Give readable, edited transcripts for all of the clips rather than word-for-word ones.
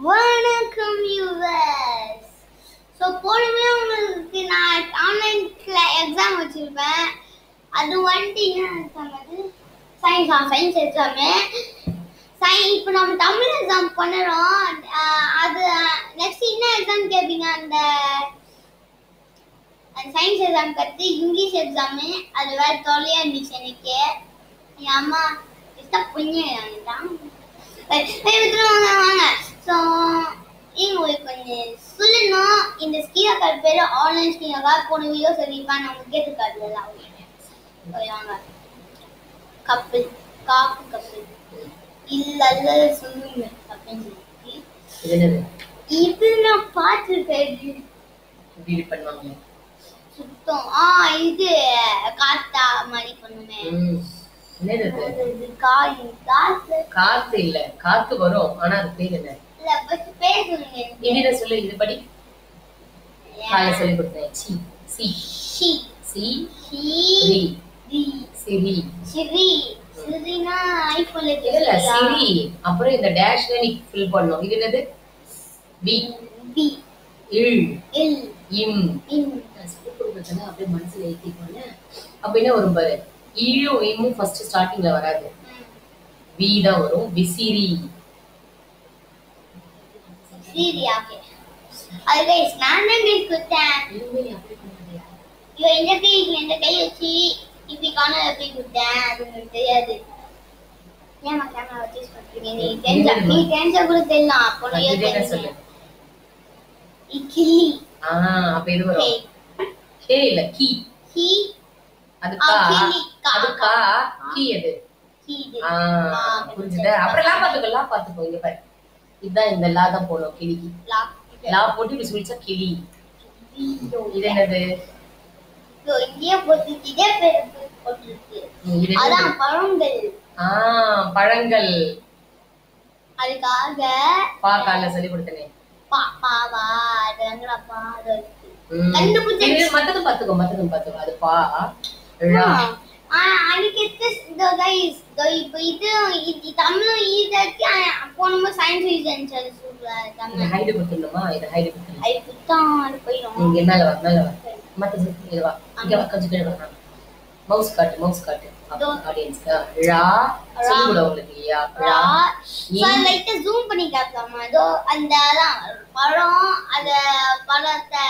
வணக்கம் viewers. So போனவே உங்களுக்கு நான் ஆன்லைன் எக்ஸாம் வச்சுருப்பேன். அது வந்துட்டு என்ன எக்ஸாம்? அது சயின்ஸ் எக்ஸாமு. இப்போ நம்ம தமிழ் எக்ஸாம் பண்ணுறோம். அது நெக்ஸ்ட் என்ன எக்ஸாம் கேட்பீங்க? அந்த சயின்ஸ் எக்ஸாம் கற்று இங்கிலீஷ் எக்ஸாமு. அது வேறு தொல்லையாக இருந்துச்சு எனக்கு. என் அம்மா டிஸ்டர்ப் பண்ணிட்டாங்க. வாங்க. ஸோ உங்களுக்கு கொஞ்சம் சொல்லணும். இந்த ஸ்கீம் கார்டு பேர் ஆன்லைன் ஸ்கீம் கார்டு. போன வீடியோ சொல்லியிருப்பேன். நம்ம கேட்டுக்கார்டுல வாங்க. கப்பல் கப்பல் இல்ல சொல்லுங்க அப்படின்னு சொல்லி இது நான் பார்த்துருக்கேன். சுத்தம் இது காத்தா மாதிரி பண்ணுமே. காத்து இல்ல, காத்து வரும். ஆனா அது பேர் என்ன? பேர் சொல்லுங்க. என்ன சொல்லு? இது படி. காலை சொல்லி கொடுத்தேன். C C C C C ரி சிரி சிரி சிரினா ஐபோன்ல இல்ல சிரி. அப்புறம் இந்த டேஷ்ல நீ ஃபில் பண்ணனும். இது என்னது? பி பி இல் இல் இம் இம். சொல்லி கொடுத்தா அப்படியே மனசுல ஏத்திக்கோங்க. அப்ப என்ன வரும் பாரு. ஈயும் இம்மும் ஃபர்ஸ்ட் ஸ்டார்டிங்ல வராது. வி தான் வரும். விசிரி சிரியா. அது गाइस நான் தான் गाइस கொடுத்தேன். இருமே அப்படி பண்ணாதே. ஐயோ இந்த கை வச்சு இப்படி காணல அப்படி கொடுத்தேன். அது எனக்கு தெரியாது. ஏமா கேமரா வச்சு பண்றீங்க? நீ தெரிஞ்சா கூட தெரியலாம். அப்போ நான் என்ன சொல்லு? கிளி. அப்ப இது வரும். கே இல்ல கி. கி அது கா. அது கா. கி அது. கி இது. புரிஞ்சுதா? அப்புறம் லா பாத்துக்கோ. இங்க பாரு. இதான் இந்த லா தான் போடும் கிளிக்கு. லா போட்டு இப்படி சொல்லிச்சா கிளி. இது என்னது? இங்கே போட்டு இதே பேர் போட்டுருக்கு. அதான் பழங்கள். பழங்கள். அதுக்காக பா கால சொல்லி கொடுத்தனே. பாவா அதங்கடா பாரு. கண்டுபிடிச்சு மத்ததும் பாத்துக்கோ. அது பா அன்னைக்கு இந்த गाइस இப்போ இது தமிழ் ஈஸியா போனோம். சயின்ஸ் ஈஸியா சூப்பரா தமிழ். ஹைட் கொடுத்துடணுமா? இது ஹைட் கொடுத்துடணும். ஐ குத்தான் போயிடும். இங்க மேல வா. மத்த இது வா. இங்க வா, கொஞ்சம் கீழ வா. மவுஸ் காட்டு. ஆடியன்ஸ் ரா சொல்லுங்க உங்களுக்கு. யா ரா. சோ லைட்டா ஜூம் பண்ணி காட்டலாமா? அதோ அந்த பழம் அத பழத்தை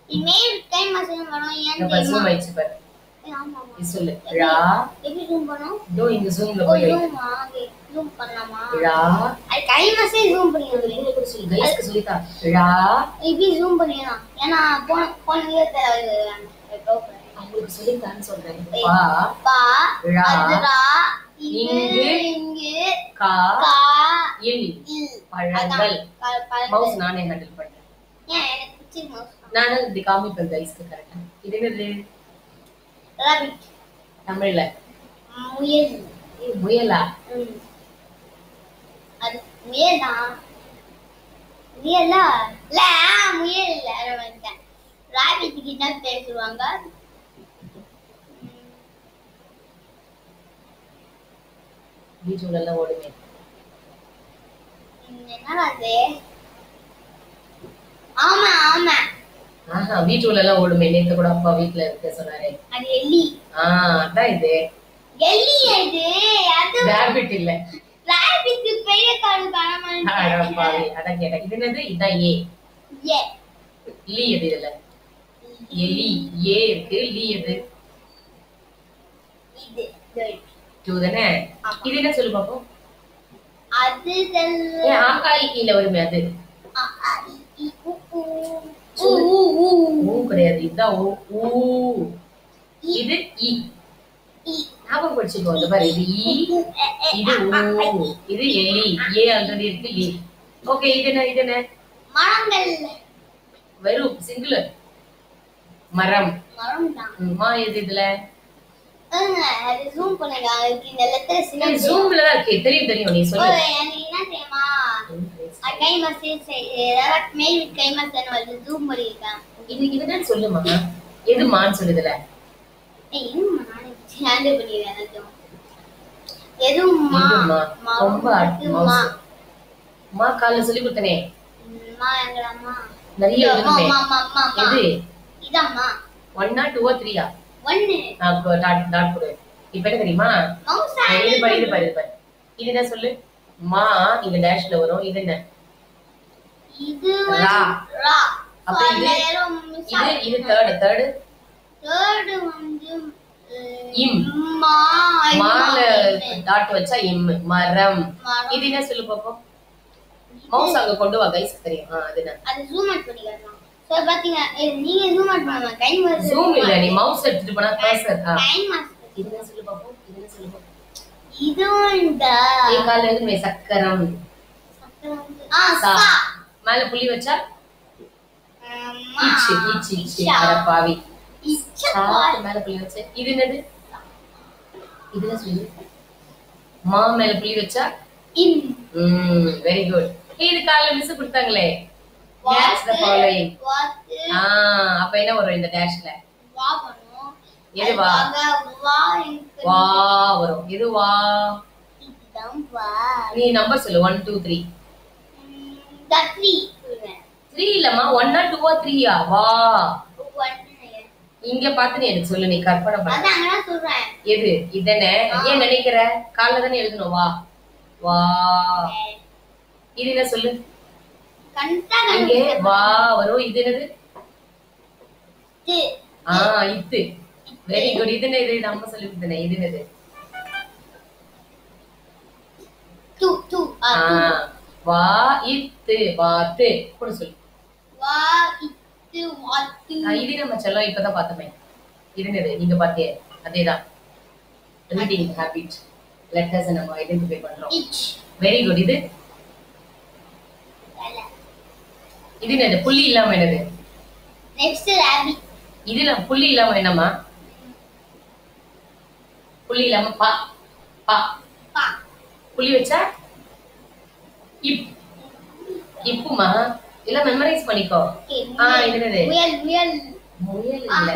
இமேஜ் டைம் மசன் வரும். ஏன் தெரியுமா? ஜூம் ஆயிச்சு பாரு. ஆமா இது சொல்லு. ரா எப்படி ஜூம் பண்ணனும்? இதோ இந்த ஜூம்ல போய் ஜூம் பண்ணலாமா? ரா அது கை மசே ஜூம் பண்ணிடுங்க. நீங்க சொல்லு गाइस சொல்லிட்டா. ரா இப்படி ஜூம் பண்ணிடலாம். ஏன்னா போன வீடியோல உங்களுக்கு சொல்லிட்டான்னு சொல்றேன். பா ரா இங்கு கா இல் பழங்கள். மவுஸ் நானே ஹேண்டில் பண்றேன். ஏன் எனக்கு பிடிச்ச மவுஸ் நானே இப்படி காமிப்பேன் गाइसக்கு கரெக்ட்டா. இது என்னது? ராபிட். தமிழ்ல முயல். முயலா? அது முயலா? முயலா? இல்ல முயல் இல்ல. வந்துட்டேன். ராபிட்க்கு என்ன பேசுவாங்க? வீட்டுல எல்லாம் ஓடுமே. என்னடா அது? ஆமா வீட்டுல எல்லாம் ஓடுமே. நேத்து கூட அப்பா வீட்ல இருக்க சொன்னாரே. அது எலி. அதான் இது. எலி இது. அது ராபிட் இல்ல. ராபிட்க்கு பெரிய கால் காணாம பாவி. அதான் கேட்டேன். இது என்னது? இதான் ஏ. லீ எது இதுல? எலி. ஏ இருக்கு. லீ எது? இது. டூ தானே? இது என்ன சொல்லு பாப்போம்? அது ஆகாய் கீழ வருமே அது. கிடையாது. இதுதான் ஊ. இது இ. ஞாபகம் படிச்சுக்கோ. இந்த பாரு. இது இ, இது ஊ, இது எலி. ஏ ஆல்ரெடி இருக்கு. லீ. ஓகே. இது என்ன? மரங்கள். வெறும் சிங்குலர். மரம். தான். மா எது இதுல? அது ஜூம் பண்ணுங்க. இந்த லெட்டர் சின்ன ஜூம்ல தான் இருக்கு. தெரியும் நீ சொல்லு. எனக்கு என்ன தெரியுமா? கை மசேஜ் டைரக்ட் மெயில் வித் கை மசேஜ் வந்து ஜூம் பண்ணிருக்கேன். இதுதான் சொல்லுமா. எது மான் சொல்லுதுல? என்னம்மா நானே ஹேண்டில் பண்ணிடுறேன். எதுவும் மா ரொம்ப மா கால்ல சொல்லி கொடுத்தனே. அம்மா எங்க அம்மா. நிறைய அம்மா எழுதுமே. அம்மா அம்மா அம்மா. எது? இதம்மா. 1 2 3 1. அப்ப டாட் போடு. இப்போ என்ன தெரியுமா? மவுஸ் இது பாரு. இது என்ன சொல்லு? மா இங்க டேஷ்ல வரும். இது என்ன? இது ரா. ரா. அப்ப இது தேர்ட் வந்து இம். மால டாட் வச்சா இம். மரம். இது என்ன சொல்லு பாப்போம்? மவுஸ் அங்க கொண்டு வா கைஸ் தெரியும். அதுதான். அது ஜூம் அவுட் பண்ணிக்கலாம். சோ பாத்தீங்க நீங்க ஜூம் அவுட் பண்ணாம டைம் வருது. ஜூம் இல்ல நீ மவுஸ் எடுத்துட்டு போனா கர்சர். Time mass. இது என்ன சொல்லு பாப்போம்? இது இந்த கால்ல இருந்து சக்கரம். சா. மேல புள்ளி வச்சா ஈச்சி அட பாவி. மேல புள்ளி வச்ச. இது என்னது? இதுல சொல்லு. மா மேல புள்ளி வச்சா இம். Very good. இது கால்ல மிஸ் கொடுத்தாங்களே. Match the following. அப்ப என்ன வரும் இந்த டேஷ்ல? வா வரும். எது வா? வா வரும். இது வா. இதுதான் வா. நீ நம்பர் சொல்லு. 1 2 3. 3. 3 இல்லம்மா. 1 2 3 வா. 1. இங்க பாத்து நீ எனக்கு சொல்லு. நீ கற்பனை பண்ணு. அதான் நான் சொல்றேன். எது? இதனே ஏன் நினைக்கிற? கால்ல தானே எழுதணும். வா வா. இது என்ன சொல்லு? இங்க வா வரும். இது என்னது? இத்து. Very good. இது என்ன? இது நம்ம சொல்லி கொடுத்தனே. இது என்னது? வா இத்து வாத்து கூட சொல்லு. வா இத்து வாத்து. இது நம்ம செல்லம் இப்பதான் பார்த்தோமே. இது என்னது? நீங்க பாத்தியே அதேதான். Reading habit. லெட்டர்ஸ் நம்ம ஐடென்டிஃபை பண்றோம். Very good. இது இது என்னது? புள்ளி இல்லாம என்னது? Next rabbit. இதுல புள்ளி இல்லாம என்னமா? புள்ளி இல்லாம பா பா பா. புள்ளி வச்சா இப். இப்புமா இல்ல மெமரைஸ் பண்ணிக்கோ. இது என்னது? முயல் இல்ல.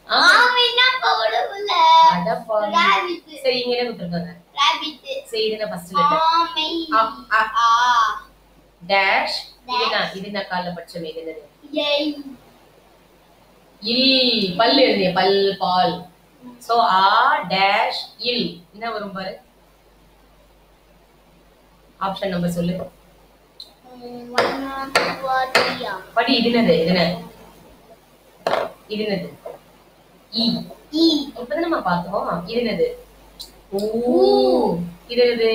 ஆமைனா பவளவுல. அட பாவி. ராபிட். சரி இங்க என்ன கொடுத்திருக்காங்க? ராபிட். சரி இது என்ன ஃபர்ஸ்ட் லெட்டர்? ஆமை. டேஷ். இதுனா கால்ல படிச்சமே. இது என்னது? ஏய். இல். பல் எழுதிய பல் பால். சோ டேஷ் இல். என்ன வரும் பாரு? ஆப்ஷன் நம்பர் சொல்லு. 1 2 3. படி. இது என்னது? இது என்னது? ஈ. இப்பதான் நம்ம பார்த்தோம். இது என்னது? இது என்னது?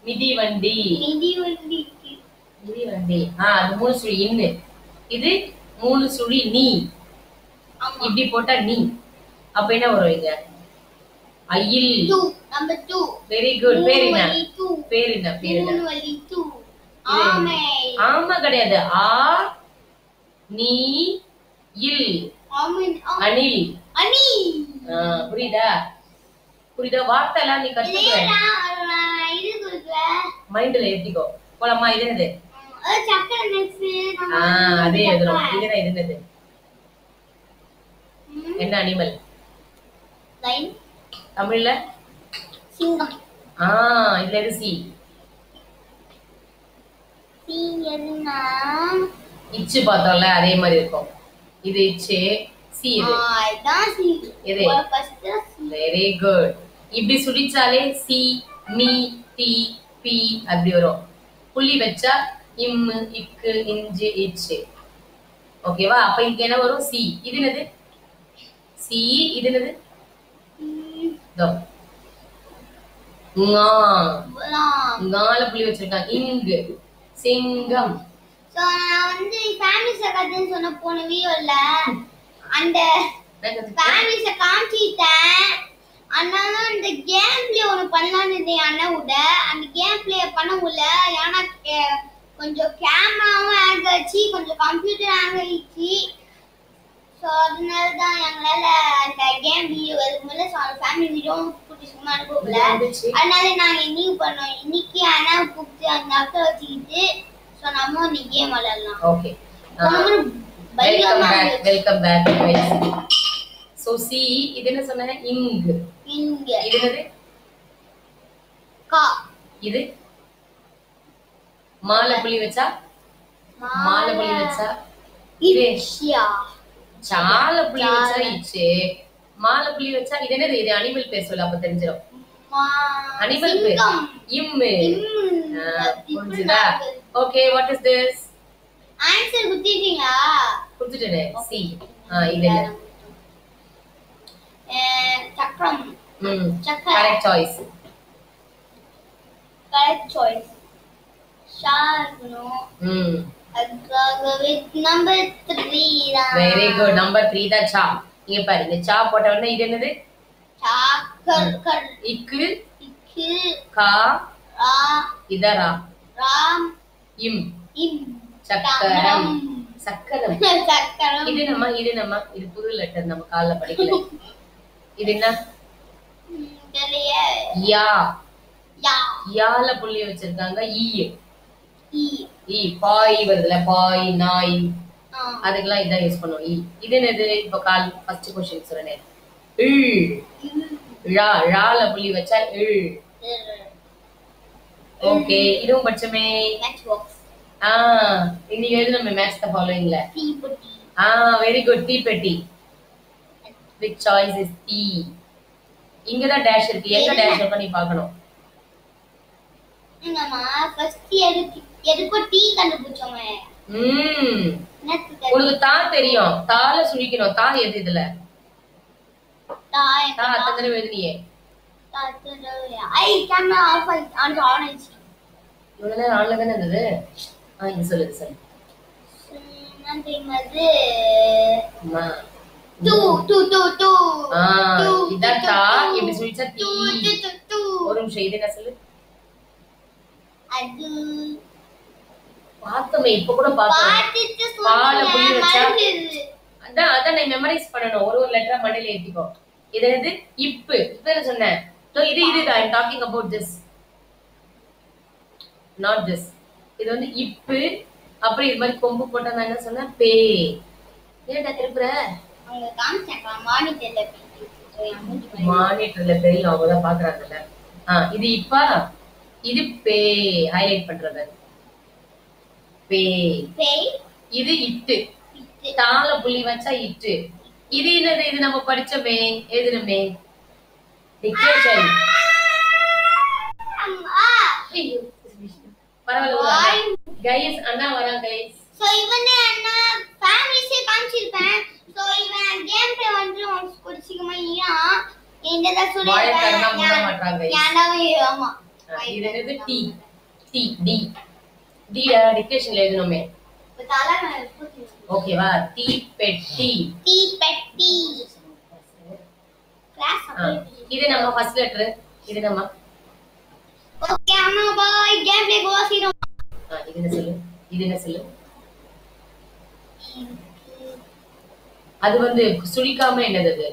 மிதிவண்டி. அது 3 சுழி இன்னு. இது 3 சுழி நீ. இப்படி போட்டா நீ. அப்ப என்ன வரும் இங்க? அயில். நம்பர் 2. Very good. பேர் என்ன? ஆமை. ஆமா கிடையாது. நீ இல். அணில். புரியுதா? வார்த்தை எல்லாம் நீ கத்துக்க. மைண்ட்ல ஏத்திக்கோ. போலாமா? இது என்னது? அதே எழுதுறோம். இதுதான். இது என்னது? என்ன அனிமல்? தமிழ்ல சிங்கம். இதுல எது? சி. இச்சு பார்த்தோம்ல அதே மாதிரி இருக்கும். இது இச்சு. சி. இது வெரி குட். இப்படி சுடிச்சாலே சி மீ டி பி அப்படி வரும். புள்ளி வச்சா இம் இக்கு இஞ்சு இச்சு. ஓகேவா? அப்ப இங்க என்ன வரும்? சி. இது என்னது? சி. இது என்னது? ங்கால புள்ளி வச்சிருக்காங்க. இங்கு சிங்கம். சோ நான் வந்து ஃபேமிலிஸ் கதைன்னு சொன்ன போன வீடியோல அந்த ஃபேமிலிஸ காமிச்சிட்டேன். அதனால இந்த கேம் பிளே ஒன்று பண்ணலான்னு அண்ணாவோட அந்த கேம் பிளே பண்ண முடியல. ஏன்னா கொஞ்சம் கேமராவும் ஹேங் ஆச்சு, கொஞ்சம் கம்ப்யூட்டர் ஹேங் ஆயிடுச்சு. ஸோ அதனால தான் எங்களால் அந்த கேம் வீடியோ அதுக்கு ஃபேமிலி வீடியோவும் கூட்டி சும்மா அனுப்பல. அதனால நாங்கள் இன்னைக்கு பண்ணோம். இன்னைக்கு அண்ணாவை கூப்பிட்டு அந்த அக்கா வச்சுக்கிட்டு ஸோ நம்ம இன்னைக்கு கேம் விளையாடலாம். Okay, welcome back. சோ சி இது என்ன சொன்னேன்? இங்கு. இங்க. இது என்னது? கா. இது மாலை புள்ளி வச்சா மாலை புள்ளி வச்சா இச்சியா. சால புள்ளி வச்சா இச்சு. மாலை புள்ளி வச்சா இது என்னது? இது அனிமல் பேர் சொல்லு, அப்ப தெரிஞ்சிடும். அனிமல் பேர் இம்மு. புரிஞ்சுதா? Okay, what is this? Answer குத்திட்டீங்களா? குத்திட்டேனே. சி. இது என்ன? சக்கரம். Correct choice. Correct choice. ஷார்னோ. அதுக்காகவே நம்பர் 3 தான். Very good. நம்பர் 3 தான் சா. இங்க பாரு, இந்த சா போட்ட உடனே இது என்னது? சாக்கர். இக்கு இக்கு கா ரா இதரா ராம் இம் இம் சக்கரம். சக்கரம். சக்கரம். இது இது புது லெட்டர், நம்ம காலைல படிக்கல. இது என்ன? தெரியல. யா. யா. யால புள்ளி வச்சிருக்காங்க. ஈ. ஈ. ஈ பாய் வருதுல, பாய் நாய், அதுக்கெல்லாம் இதான் யூஸ் பண்ணுவோம். ஈ. இது என்னது? இப்ப கால் ஃபர்ஸ்ட் क्वेश्चन சொல்றேன். ழா. ழால புள்ளி வச்சா இல். ஓகே, இதுவும் படிச்சமே. Match box. இன்னைக்கு எழுது நம்ம மேட்ச் தி ஃபாலோயிங்ல. தீப்பெட்டி. Very good. தீப்பெட்டி. which choice is D? இங்க தான் டேஷ் இருக்கு. எங்க டேஷ் இருக்கு நீ பார்க்கணும். என்னமா ஃபர்ஸ்ட் எதுக்கு டீ கண்டுபிடிச்சோமே. உங்களுக்கு தா தெரியும். தால சுழிக்கணும். தா எது இதுல? தா அத்தனை தடவை எழுதினியே. ஐ கேமரா ஆஃப் ஆயிடுச்சு. இவ்வளவு நேரம் ஆன்ல தானே இருந்தது. இங்க சொல்லு. நன்றிமது. அம்மா டூ. இதான் தா. எப்படி சுழிச்சா தீ. ஒரு நிமிஷம், இது என்ன சொல்லு? அது பார்த்தோமே, இப்ப கூட பார்த்தோம். பால புள்ளி வச்சா அதான் நீ மெமரைஸ் பண்ணணும். ஒரு லெட்டரா மண்டையில ஏத்திக்கோ. இது என்னது? இப்பு. இப்ப என்ன சொன்னேன்? இதுதான். I'm talking about this, not this. இது வந்து இப்பு. அப்புறம் இது மாதிரி கொம்பு போட்டா நான் என்ன சொன்னேன்? பே. ஏன்டா திருப்புற? அவங்க காமிச்சாங்க மானிட்டர்ல. மானிட்டர்ல தெரியும், அவங்க தான் பாக்குறாங்கல்ல. இது இப்பா. இது பே. ஹைலைட் பண்றது பே. இது இட்டு. தால புள்ளி வச்சா இட்டு. இது என்னது? இது நம்ம படிச்சோமே, எழுதுனமே. டிக்டேஷன். பரவாயில்ல. கைஸ், அண்ணா வராங்க கைஸ். சோ இவனே அண்ணா ஃபேமிலிஸே காமிச்சிருப்பேன். சோ இவன் கேம் பிளே வந்து ஒரு சீக்கிரமா என்னடா சொல்றீங்க? வாயை கண்ணா மூட மாட்டாங்க கைஸ். யானாவே ஆமா. இது என்னது? டி. டி. டி. டி டிக்டேஷன்ல எழுதணுமே. ஓகேவா? தீப்பெட்டி. தீப்பெட்டி. கிளாஸ் இது நம்ம ஃபர்ஸ்ட் லெட்டர். இது நம்ம. ஓகே அம்மா பாய். Game play கோசிரோம். இது என்ன சொல்லு? அது வந்து சுழிக்காம என்னது? அது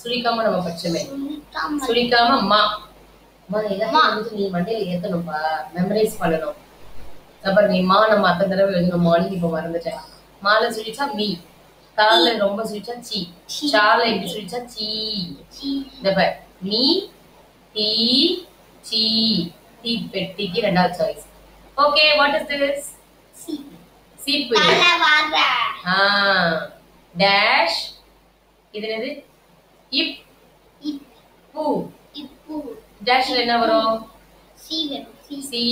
சுழிக்காம நம்ம படிச்சோமே. சுழிக்காம மா. நீ மண்டையில ஏத்தணும்பா, மெமரைஸ் பண்ணணும். அப்புறம் நீ மா நம்ம அத்தனை தடவை எழுதணும். மார்னிங் இப்ப மறந்துட்டேன். மாலை சுழிச்சா மீ. தால ரொம்ப சுழிச்சா சி. சால இப்படி சுழிச்சா சி. இந்த பார், மீ டி சி. தீப்பெட்டிக்கு ரெண்டாவது choice. Okay, what is this? சீப்பு. டேஷ். இது என்னது? இப். பூ. டேஷ்ல என்ன வரும்? சி வரும். சி.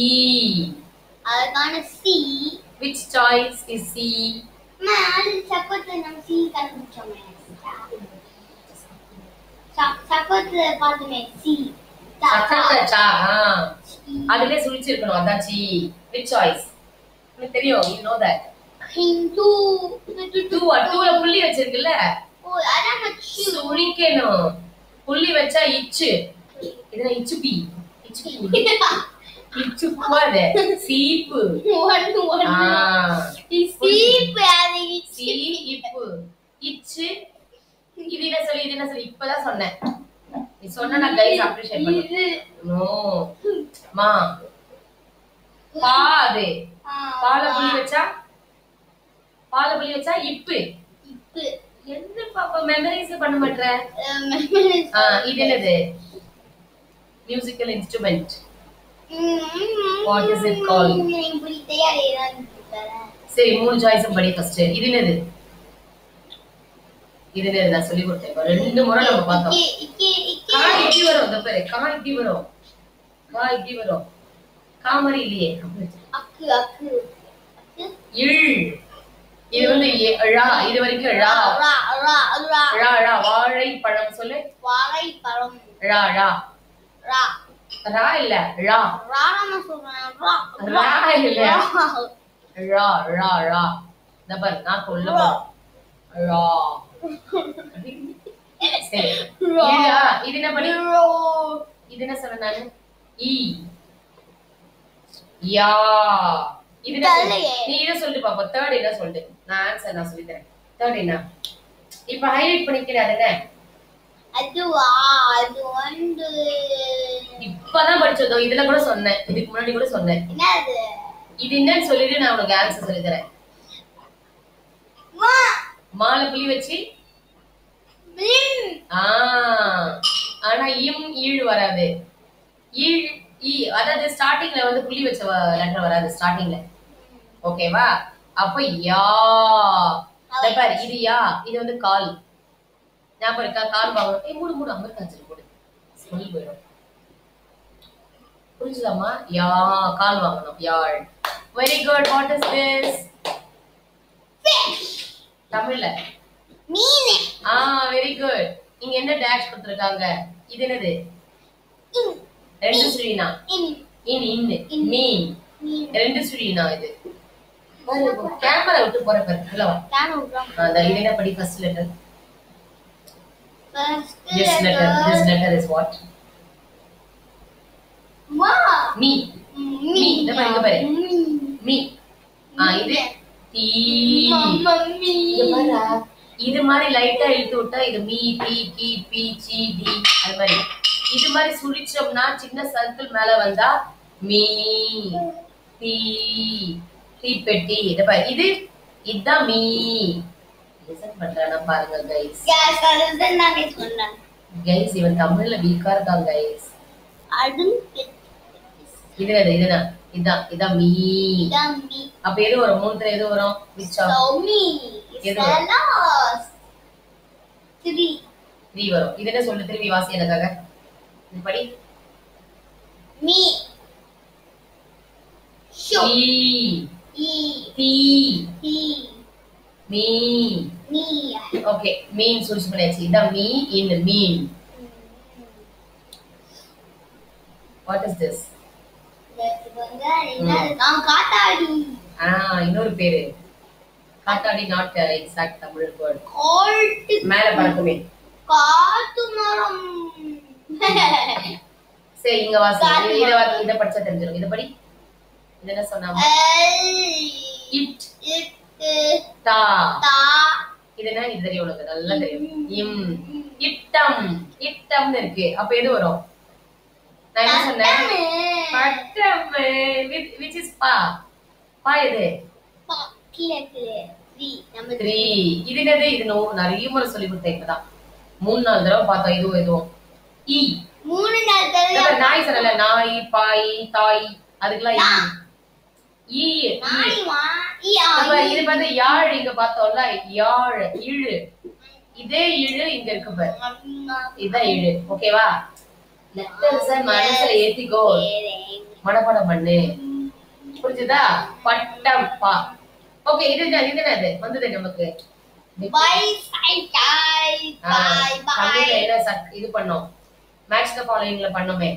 அதுக்கான C. which choice is C? நான் சக்கோத்துல நம்ம சி கண்டுபிடிச்சோமே. சக்கோத்துல பார்த்தோமே சி. சக்கோத்துல சா. அதுலயே சுழிச்சிருக்கணும். அதான் சி. which choice? உங்களுக்கு தெரியும். you know that. ஹிந்து. டூல புள்ளி வச்சிருக்குல்ல. ஓ அதான் மச்சு. சுழிக்கணும். புள்ளி வச்சா இச்சு. இதுல இச்சு பி. இச்சு போதே. சீப்பு. சீப்பு அது சி இப்பு. இச்சு. இது என்ன சொல்லி? இப்பதான் சொன்னேன். நீ சொன்னா நான் கைஸ் அப்ரிஷியேட் பண்ணுவேன். நோ மா. பாது. பால புள்ளி வச்சா இப்பு. என்ன பாப்பா மெமரைஸ் பண்ண மாட்டற? இது என்னது? Musical instrument. What is it called? சரி, 3 சாய்ஸும் படி ஃபர்ஸ்ட். இது என்னது? இது என்னது? நான் சொல்லி கொடுத்தேன். 2 முறை நம்ம பார்த்தோம். கா இப்படி வரும். இந்த பாரு. கா இப்படி வரும். கா இப்படி வரும். கா மாதிரி இல்லையே. அக்கு அக்கு இல். இது வந்து ழா. இது வரைக்கும் ழா. ரா ரா ரா ழா ழா. வாழைப்பழம் சொல்லு. வாழைப்பழம். ழா ழா. ரா ரா இல்ல ழா. ரா நான் சொல்றேன். ரா ரா இல்ல. ழா ழா ழா. இந்த பாரு நான் சொல்ல போறேன். ழா. சரி. இது என்ன பண்ணி? இது என்ன சொன்ன நானு? ஈ. யா. இது நீ இத சொல்லு பாப்பா. தேர்ட் என்ன சொல்லு? நான் ஆன்சர் நான் சொல்லி தரேன். தேர்ட் என்ன? இப்ப ஹைலைட் பண்ணிக்கிறேன். அது என்ன? அதுவா? அது வந்து இப்பதான் படிச்சதோ. இதுல கூட சொன்னேன். இதுக்கு முன்னாடி கூட சொன்னேன். என்னது? இது என்னன்னு சொல்லிட்டு நான் உனக்கு ஆன்சர் சொல்லி தரேன். மால புலி வச்சு ஆனா இம் ஈழ் வராது. ஈழ் ஈ அதாவது ஸ்டார்டிங்ல வந்து புலி வச்ச லெட்டர் வராது ஸ்டார்டிங்ல. ஓகேவா? அப்ப யா. பாரு இது யா. இது வந்து கால். ஞாபகம் இருக்கா? கால் வாங்கணும். மூடு மூடு அமர்க்காச்சு போடு. ஸ்மெல் போயிடும். புரிஞ்சுதாமா? யா கால் வாங்கணும். யாழ். Very good. What is this? Fish. தமிழ்ல மீன். Very good. இங்க என்ன டேஷ் கொடுத்திருக்காங்க? இது என்னது? இன். ரெண்டு சுழினா. இன். இன் இன் மீன். ரெண்டு சுழினா இது. கேமரா விட்டு போற பத்தில வா. கேமரா விட்டு. அந்த இது என்ன படி first letter? First This letter. This letter is what? Ma. Me. Me. இந்த பாருங்க பாரு. Me. இது டி. மம்மி. இது பாரு. இது மாதிரி லைட்டா இழுத்து விட்டா இது மீ டி கி பி சி டி அது மாதிரி. இது மாதிரி சுழிச்சோம்னா சின்ன சர்க்கிள் மேல வந்தா மீ டி டி பெட்டி. இது பாரு. இது இதான் மீ. லிசன் பண்றானா பாருங்க गाइस. Guys, அதுதான் நான் சொன்னேன். गाइस இவன் தமிழ்ல வீக்கா இருக்கான் गाइस. இதான் மீ. இதான் மீ. அப்ப எது வரும்? மூணுல எது வரும்? விச்சா. So me. எது வரும்? 3. 3 வரும். இது என்ன சொல்லு? திருப்பி வாசி எனக்காக. இது படி. மீ. ஷோ. ஈ. டி. டி. மீ. மீ. ஓகே. மீன் சூஸ் பண்ணியாச்சு. இதான் மீ இன் மீன். What is this? காத்தாடி. இன்னொரு பேரு. காத்தாடி not exact தமிழ் word. காட்டு. மேல பறக்குமே. காட்டு மரம். சரி இங்க வாசி. இத படிச்சா தெரிஞ்சிரும். இத படி. இது என்ன சொன்னாங்க? இட். தா. இது என்ன? இது தெரியும் உனக்கு நல்லா தெரியும். இம். இட்டம். இட்டம்னு இருக்கு. அப்ப எது வரும்? நான் என்ன சொன்னேன்? பட்டம். which is பா. பா எது? பா. கீழே 3. நம்ம 3. இது என்னது? இது நிறைய முறை சொல்லி கொடுத்தேன் இப்பதான். 3-4 தடவை பார்த்தோம். இதுவும் ஈ. 3-4 தடவை. நாய் சொன்னல. நாய், பாய், தாய் அதுக்கெல்லாம் ஈ. நாய்மா. இது வந்து யாழ் இங்க பார்த்தோம்ல. யாழ் இழு. இதே இழு இங்க இருக்கு பாரு. இதான் இழு. ஓகேவா? லெட்டர்ஸ் மனசுல ஏத்திக்கோ. மனப்பாடம் பண்ணு. புரிஞ்சுதா? பட்டம் பா. ஓகே. இது என்னது? வந்தது நமக்கு. Bicycle. Bye bye. தமிழ்ல என்ன இது பண்ணோம்? மேட்ச் தி ஃபாலோயிங்ல பண்ணோமே.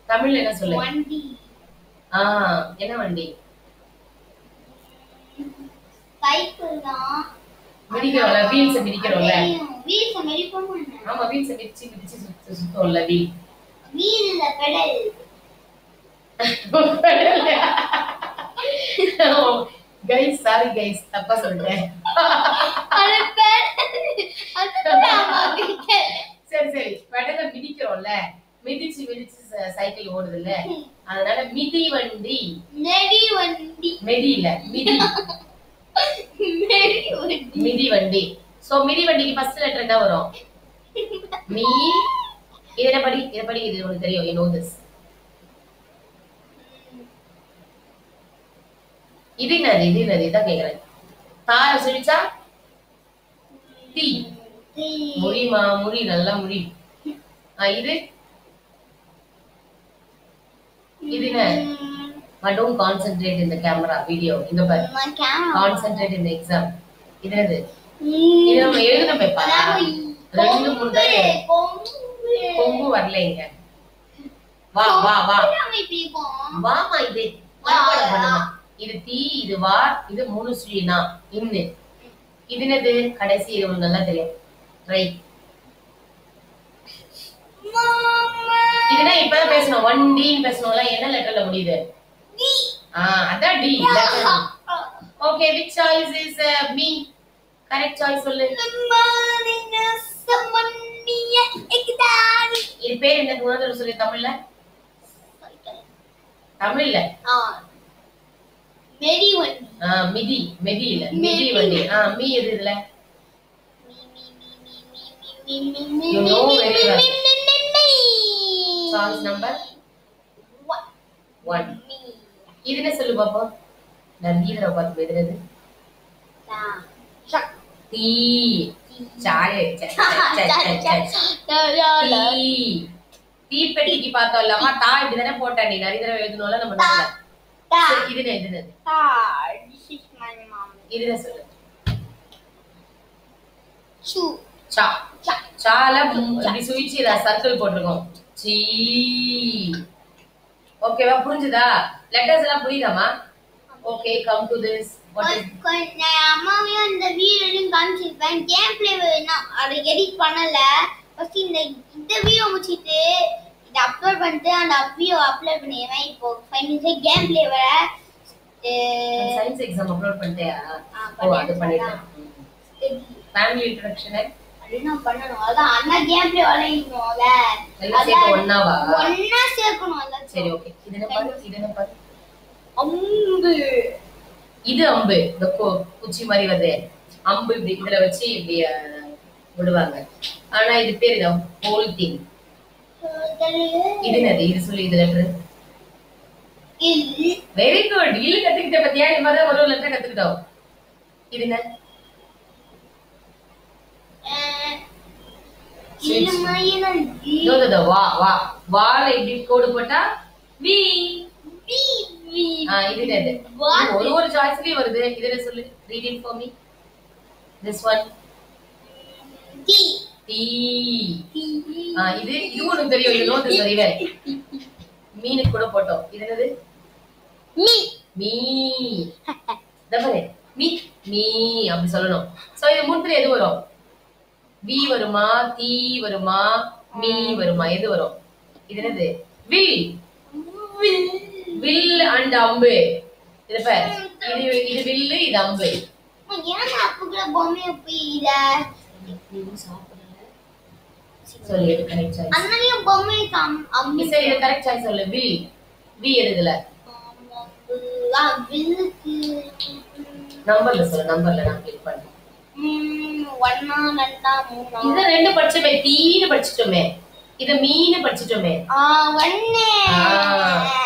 தமிழ்ல என்ன சொல்லு? வண்டி. என்ன வண்டி? சைக்கிள் தான். மிதிக்கிறோம்ல. வீல்ஸ் மிதிக்கிறோம்ல. வீல்ஸ் மிதிப்போம். ஆமா வீல்ஸ் மிதிச்சு சுத்தோம்ல. வீல் இல்ல பெடல். गाइस சாரி गाइस தப்பா சொல்றேன். அது பெடல். சரி சரி. பெடல மிதிக்கிறோம்ல. மிதிச்சு சைக்கிள் ஓடுதுல்ல. அதனால மிதி வண்டி. மெடி வண்டி. மெடி இல்ல மிதி. மெடி வண்டி. மிதி வண்டி. சோ மிதி வண்டிக்கு ஃபர்ஸ்ட் லெட்டர் என்ன வரும்? மீ. இத படி. இது உங்களுக்கு தெரியும். you know this. இது என்னது இதான் கேக்குறேன். தால சொல்லிச்சா தீ. முறிமா முறி நல்லா முறி. இது என்ன? Don't concentrate in the camera video. இங்க பாரு. Concentrate in the exam. இது என்னது? இது நம்ம எழுதணும் பேப்பா. 2 3 தடவை கொம்பு வரலைங்க. வா வாமா இது இது தீ, இது வா, இது 3 ஸ்ரீனா இன்னு. இது என்னது? கடைசி இது உங்களுக்கு நல்லா தெரியும். ரைட். இதுனா இப்பதான் பேசணும். 1D ன்னு பேசணும்ல. என்ன லெட்டர்ல முடியுது? D. அதான் D. Okay, which choice is me? Correct choice சொல்லு. இது பேர் என்ன? குணதர் சொல்லு தமிழ்ல. தமிழ்ல மெடி வண்டி. மிதி இல்ல. மிதி வண்டி. மீ எது இதுல? You know very well. Choice number 1. இது என்ன சொல்லு பாப்போம்? நான் நீதர பார்த்து எதுறது? தீ. சாலே. தீப்பெட்டிக்கு பார்த்தோம்லமா தா இப்படி தானே போட்டா நீ நிறைய தடவை எழுதணும்ல நம்ம நோட்ல. இது என்ன? This is my mom. இது என்ன சொல்லு? Chu. சா. சால இப்படி சுவிட்ச் இத சர்க்கிள் போட்டுறோம். சீ. ஓகேவா? புரிஞ்சுதா? லெட்டர்ஸ் எல்லாம் புரியுதாமா? Okay, come to this. What is நான் அம்மாவே அந்த வீடியோல காமிச்சிருப்பேன். கேம் ப்ளே வேணும். அதை எடிட் பண்ணல. ஃபர்ஸ்ட் இந்த வீடியோ முடிச்சிட்டு இத அப்லோட் பண்ணிட்டு அந்த வீடியோ அப்லோட் பண்ணிடுவேன். இப்போ ஃபைனலி கேம் ப்ளே வர சயின்ஸ் எக்ஸாம் அப்லோட் பண்ணிட்டியா? அது பண்ணிட்டேன். ஃபேமிலி இன்ட்ரோடக்ஷன் என்ன பண்ணனும்? அதான் அண்ணா கேம் ப்ளே வளையணும்ல. எல்லாம் சேர்த்து ஒண்ணாவா? ஒண்ணா சேர்க்கணும் அத. சரி ஓகே. இது என்ன பாரு? அம்பு. இது அம்பு. இந்த குச்சி மாதிரி வருது. அம்பு இப்படி இதுல வச்சு இப்படி விடுவாங்க. ஆனா இது பேர் என்ன? Whole thing. இது என்னது? இது சொல்லி இது லெட்டர். இல். Very good. இல் கத்துக்கிட்ட பத்தியா? இந்த மாதிரி ஒரு லெட்டர் கத்துக்கிட்டோம். இது என்ன? வா வால இப்படி கோடு போட்டா வி. இது என்னது? ஒரு சாய்ஸ்லயே வருது. இது என்ன சொல்லு? read it for me. This one. T. இது உனக்கு தெரியும். you know this very well. மீனு கூட போட்டோம். இது என்னது? மீ. தவறு. மீ அப்படி சொல்லணும். சோ இது மூணுல எது வரும்? வி வருமா? தீ வருமா? மீ வருமா? எது வரும்? இது என்னது? வில். வில் அண்ட் அம்பு. இது பாரு. இது வில்லு, இது அம்பு. ஏன் அப்புக்குற பொம்மை போயிட? நீ சாப்பிடல. சொல்லு கரெக்ட் சாய்ஸ். அண்ணனிய பொம்மை அம்பு. சரி இது கரெக்ட் சாய்ஸ் சொல்லு. வில். வி எதுல? வில்லுக்கு நம்பர்ல சொல்லு. நம்பர்ல நான் கிளிக் பண்ணேன். 1 2 3. இத ரெண்டு படிச்சமே. தீனு படிச்சிட்டோமே. இத மீனு படிச்சிட்டோமே. 1.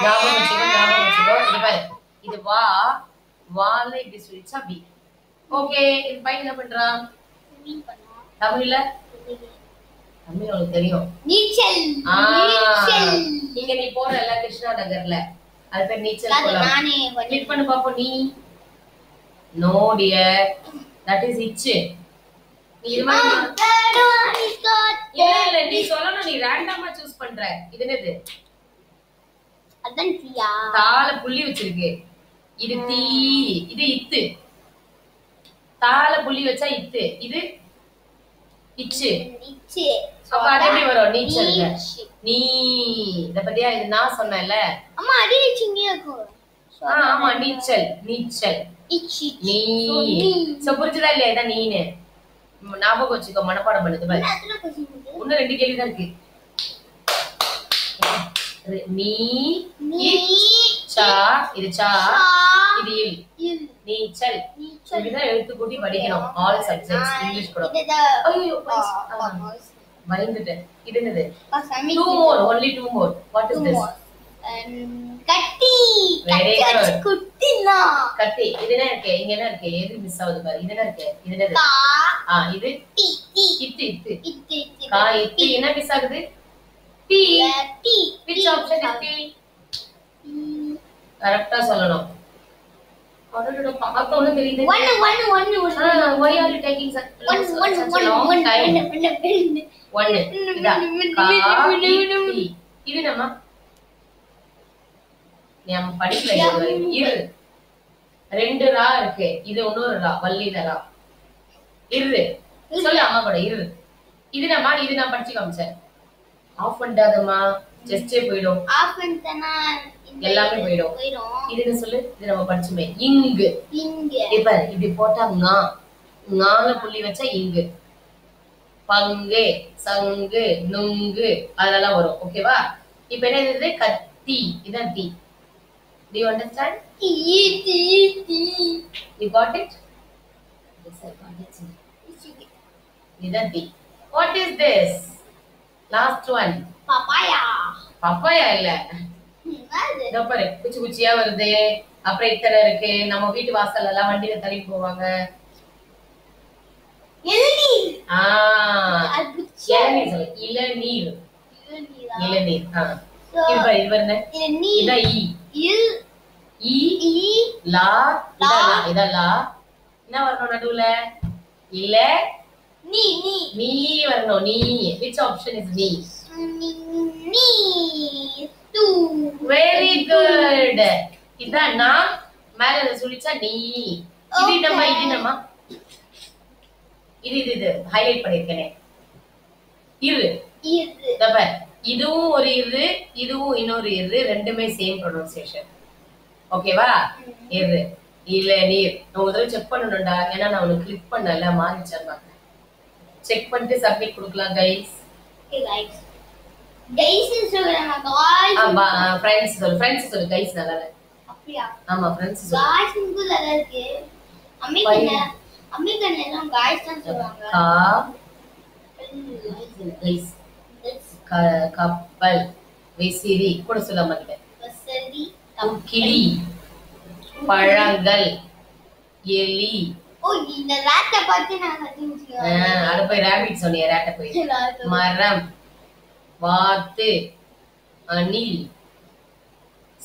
ஞாபகம் வச்சுக்கோ. இது பாரு. இது வா. வால இப்படி சொல்லிச்சா வி. ஓகே. இது பையன் என்ன பண்றான்? மீன் பண்ணா. தமிழ்ல? தமிழ் உங்களுக்கு தெரியும். நீச்சல். இங்க நீ போறல கிருஷ்ணா நகர்ல. அது பேர் நீச்சல் குளம். நானே கிளிக் பண்ணு பாப்போம். நீ no dear. That is itch. நீ இது மாதிரி இல்ல நீ சொல்லணும். நீ ரேண்டமா சூஸ் பண்ற. இது என்னது? அதான் தீயா. தால புள்ளி வச்சிருக்கு. இது தீ. இது இத்து. தால புள்ளி வச்சா இத்து. இது இச்சு. அப்ப அது எப்படி வரும்? நீச்சல்ங்க. நீ இத பத்தியா? இது நான் சொன்னேன்ல. அம்மா அடிச்சிங்க இருக்கு. ஆமா நீச்சல். நீ. சோ புரிஞ்சுதா இல்லையா? இதான் நீனு. ஞாபகம் வச்சுக்கோ. மனப்பாடம் பண்ணுது பாரு. இன்னும் 2 கேள்வி தான் இருக்கு. நீ. சா. இது சா. இது இல். நீச்சல். இதுதான் எழுத்து கூட்டி படிக்கணும். All subjects. இங்கிலீஷ் கூட. ஐயோ பயந்துட்டேன். இது என்னது? 2 more. Only 2 more. What is this? கட்டி. Very good. குட்டினா கத்தி. இது என்ன இருக்கு? இங்க என்ன இருக்கு? எது மிஸ் ஆகுது பாரு. இது என்ன இருக்கு? இது என்னது? இது இத்து. கா இத்து என்ன மிஸ் ஆகுது? D. which option is T? கரெக்ட்டா சொல்லணும். அடடட பார்த்த உடனே தெரியுது. One. why are you taking such long time? One. இதா. கா இத்தி. இது நம்ம நம்ம படிக்கல இரு. ரெண்டு ரா இருக்கு. இது இன்னொரு ரா, வல்லின ரா. இரு. சொல்லு அம்மா கூட இரு. இது நான் படிச்சு காமிச்சேன். ஆஃப் பண்ணாதம்மா. ஜஸ்டே போய்டும். ஆஃப் பண்ணா எல்லாமே போய்டும். இது சொல்லு. இது நம்ம படிச்சுமே. இங்கு. இப்ப இப்படி போட்டா ngா. ngால புள்ளி வச்சா இங்கு. பங்கு, சங்கு, நுங்கு அதெல்லாம் வரும். ஓகேவா? இப்போ என்ன இது? கத்தி. இதான் தி. Do you understand? T. You got it? Yes, I got it. Idan T. What is this? Last one. Papaya. Papaya இல்ல. என்னது? இதோ பாரு, குச்சி குச்சியா வருது. அப்புறம் இத்தனை இருக்கு. நம்ம வீட்டு வாசல்ல எல்லாம் வண்டியில தள்ளி போவாங்க. இளநீர். இளநீர் சொல்லு. இளநீர். இளநீர். இது பாரு, இது பாருங்க. இதான் ஈ. லா. இதா லா. என்ன வரணும் நடுவுல? இல்ல நீ வரணும். நீ. which option is நீ? Very good. இதான் நான் மேல சொல்லிச்சா நீ. இது நம்ம இது ஹைலைட் பண்ணிருக்கேனே. இரு. இதுவும் ஒரு இரு, இதுவும் இன்னொரு இரு, ரெண்டுமே சேம் ப்ரொனன்சியேஷன். ஓகேவா? இரு. இளநீர். நான் ஒரு தடவை செக் பண்ணணும்டா. ஏன்னா நான் உனக்கு கிளிக் பண்ணல, மாறிச்சேன். செக் பண்ணிட்டு சப்மிட் கொடுக்கலாம் கைஸ். ஃப்ரெண்ட்ஸ் சொல்லு. கைஸ் நல்லா இல்ல. அப்படியா? ஆமா ஃப்ரெண்ட்ஸ் சொல்லு. கைஸ் நல்லா இருக்கு. அம்மிக்கண்ண எல்லாம் கைஸ் தான் சொல்வாங்க. கைஸ். கப்பல். விசிறி கூட சொல்ல மாட்டேன். விசிறி. கிளி. பழங்கள். எலி. இந்த ராட்ட பத்தி நான் கண்டுபிடிச்சேன். அட போய் ராபிட் சொன்னியே, ராட்ட போய். மரம். வாத்து. அணில்.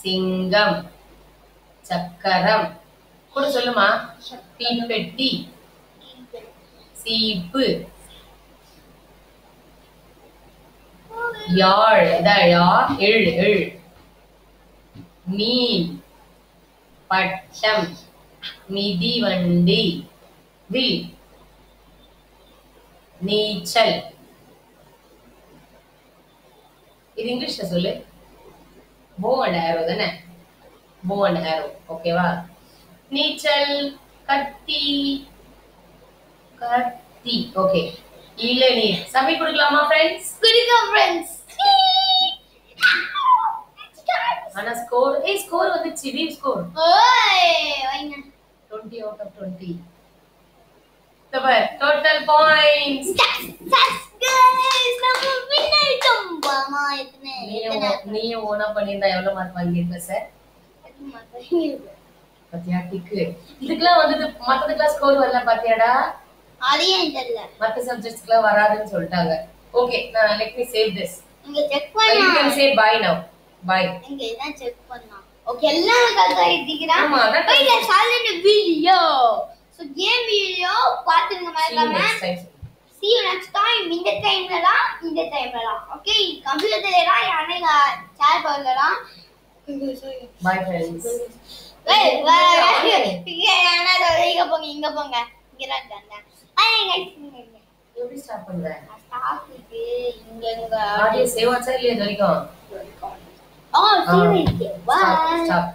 சிங்கம். சக்கரம் கூட சொல்லுமா. தீப்பெட்டி. சீப்பு. யாழ். எள். மீன். பட்டம். மிதிவண்டி. வில். நீச்சல். இது இங்கிலீஷ்ல சொல்லு. bow and arrow தானே? bow and arrow. ஓகேவா? நீச்சல். கத்தி. ஓகே. இளநீர். சப்மிட் கொடுக்கலாமா ஃப்ரெண்ட்ஸ்? குடிங்க ஃப்ரெண்ட்ஸ். ஆனா ஸ்கோர் ஸ்கோர் வந்துச்சு. We score. வைங்க. 20 out of 20. தபர் டோட்டல் பாயிண்ட்ஸ். guys நம்ம வின் ஆயிட்டோம். பாமா எத்தனை நீ ஓனா பண்ணிருந்தா எவ்வளவு மார்க் வாங்கியிருப்ப சார்? பாத்தியா டிக்கு. இதுக்குலாம் வந்து மத்ததுக்குலாம் ஸ்கோர் வரல பாத்தியாடா? அதையே தெரியல. மத்த சப்ஜெக்ட்ஸ்க்குலாம் வராதுன்னு சொல்லிட்டாங்க. ஓகே, நான் let me save this. இங்க செக் பண்ணா. You can say bye now. Bye. இங்க இதான் செக் பண்ணா. ஓகே, எல்லாம் கரெக்ட்டா எழுதிக்கிறேன். ஆமா, அதான். Wait, let's start the video. So game video பாத்துங்க மறக்காம. See you next time. இந்த டைம்லலாம். ஓகே, கம்ப்யூட்டர்லடா யானேங்க ஷேர் பண்ணலாம். Bye friends. Wait, இங்க போங்க. இங்கதான் இருக்காங்க. Bye guys. எப்படி ஸ்டார்ட் பண்ற? ஸ்டார்ட் இங்க ஆடியோ சேவ் ஆச்சா இல்லையா இது வரைக்கும்? Oh, see you. Bye. Stop.